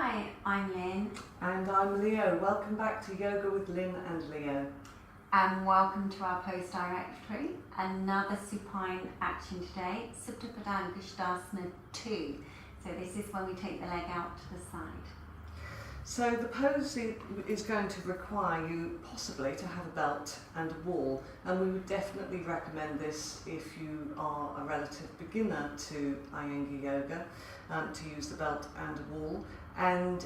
Hi, I'm Lynn. And I'm Leo. Welcome back to Yoga with Lynn and Leo. And welcome to our post directory. Another supine action today, Supta Padangusthasana 2. So this is when we take the leg out to the side. So the pose is going to require you possibly to have a belt and a wall, and we would definitely recommend this if you are a relative beginner to Iyengar yoga, to use the belt and a wall, and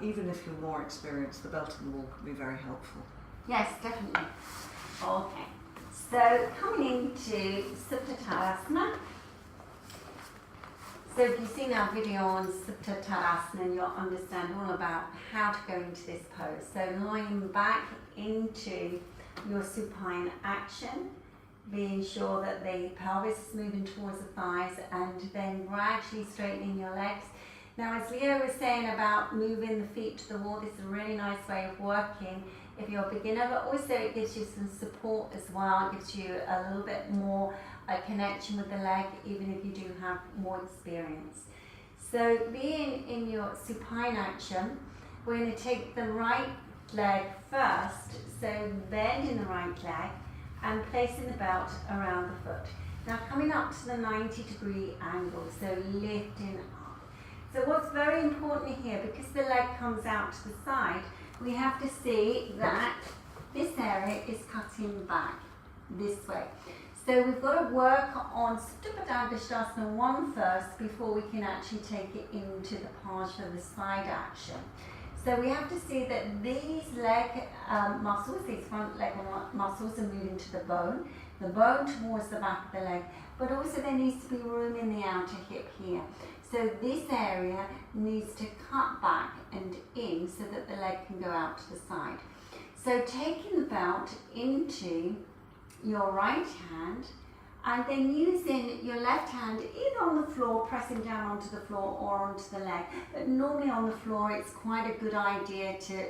even if you're more experienced, the belt and the wall can be very helpful. Yes, definitely. Okay, so coming into Supta Tadasana. So if you've seen our video on Supta Tadasana, you'll understand all about how to go into this pose. So lying back into your supine action, being sure that the pelvis is moving towards the thighs, and then gradually straightening your legs. Now, as Leo was saying about moving the feet to the wall, this is a really nice way of working if you're a beginner, but also it gives you some support as well. It gives you a little bit more a connection with the leg, even if you do have more experience. So being in your supine action, we're going to take the right leg first, so bending the right leg and placing the belt around the foot. Now coming up to the 90-degree angle, so lifting up. So what's very important here, because the leg comes out to the side, we have to see that this area is cutting back this way. So we've got to work on Supta Padangusthasana 1 first before we can actually take it into the Parsva, the side action. So we have to see that these leg muscles, these front leg muscles are moving to the bone towards the back of the leg, but also there needs to be room in the outer hip here. So this area needs to cut back and in so that the leg can go out to the side. So taking the belt into your right hand and then using your left hand either on the floor, pressing down onto the floor or onto the leg. But normally on the floor it's quite a good idea to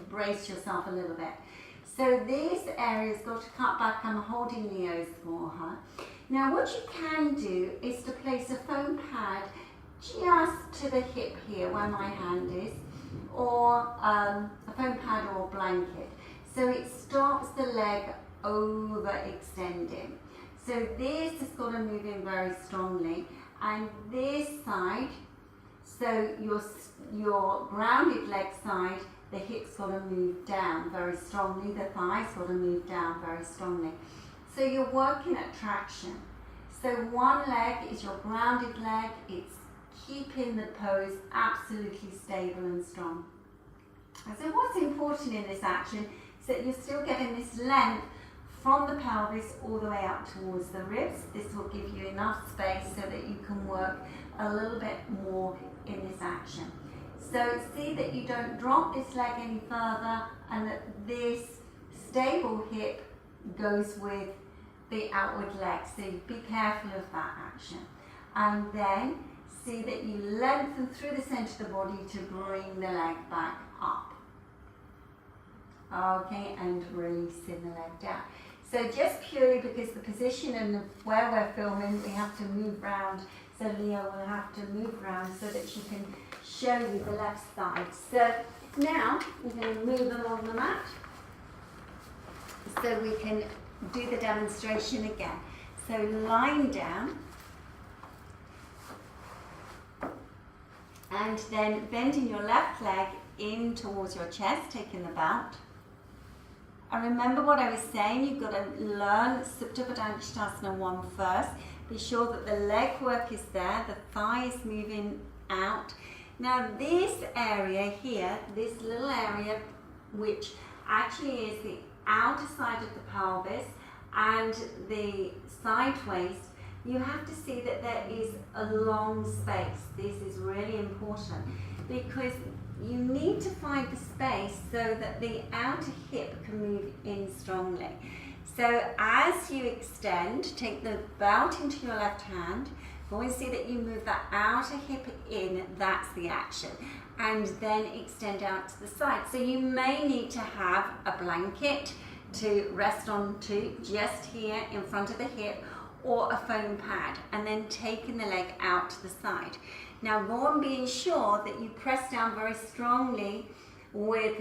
brace yourself a little bit. So this area's got to cut back. I'm holding Leo's for her. Now what you can do is to place a foam pad just to the hip here where my hand is, or a foam pad or a blanket. So it stops the leg overextending. So this has got to move in very strongly, and this side, so your grounded leg side, the hip's got to move down very strongly, the thighs got to move down very strongly. So you're working at traction. So one leg is your grounded leg, it's keeping the pose absolutely stable and strong. So what's important in this action is that you're still getting this length from the pelvis all the way up towards the ribs. This will give you enough space so that you can work a little bit more in this action. So see that you don't drop this leg any further, and that this stable hip goes with the outward leg. So be careful of that action. And then see that you lengthen through the centre of the body to bring the leg back up. Okay, and releasing the leg down. So just purely because the position and where we're filming, we have to move round. So Leo will have to move round so that she can show you the left side. So now we're going to move along the mat so we can do the demonstration again. So lying down and then bending your left leg in towards your chest, taking the belt. And remember what I was saying, you've got to learn Supta Padangusthasana 1 first. Be sure that the leg work is there, the thigh is moving out. Now this area here, this little area, which actually is the outer side of the pelvis and the side waist, you have to see that there is a long space. This is really important because you need to find the space so that the outer hip can move in strongly. So as you extend, take the belt into your left hand, go and see that you move that outer hip in, that's the action. And then extend out to the side. So you may need to have a blanket to rest onto just here in front of the hip, or a foam pad, and then taking the leg out to the side. Now go on being sure that you press down very strongly with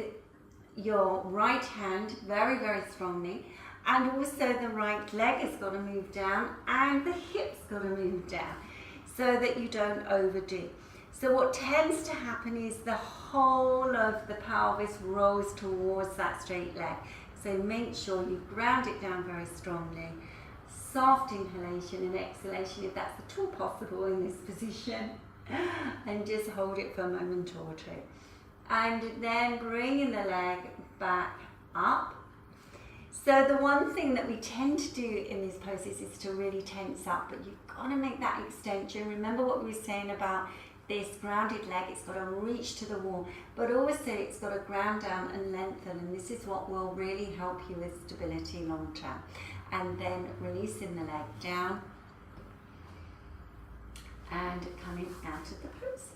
your right hand, very, very strongly, and also the right leg has got to move down and the hips got to move down so that you don't overdo. So what tends to happen is the whole of the pelvis rolls towards that straight leg. So make sure you ground it down very strongly. Soft inhalation and exhalation if that's at all possible in this position. And just hold it for a moment or two. And then bringing the leg back up. So the one thing that we tend to do in these poses is to really tense up, but you've got to make that extension. Remember what we were saying about this grounded leg, it's got to reach to the wall, but also it's got to ground down and lengthen, and this is what will really help you with stability long term. And then releasing the leg down and coming out of the pose.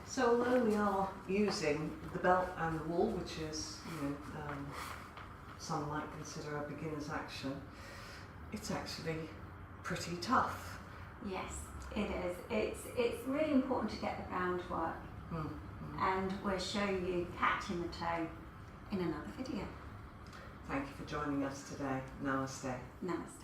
So although we are using the belt and the wall, which is, some might consider a beginner's action, it's actually pretty tough. Yes, it is. It's really important to get the groundwork. And we'll show you catching the toe in another video. Thank you for joining us today. Namaste. Namaste.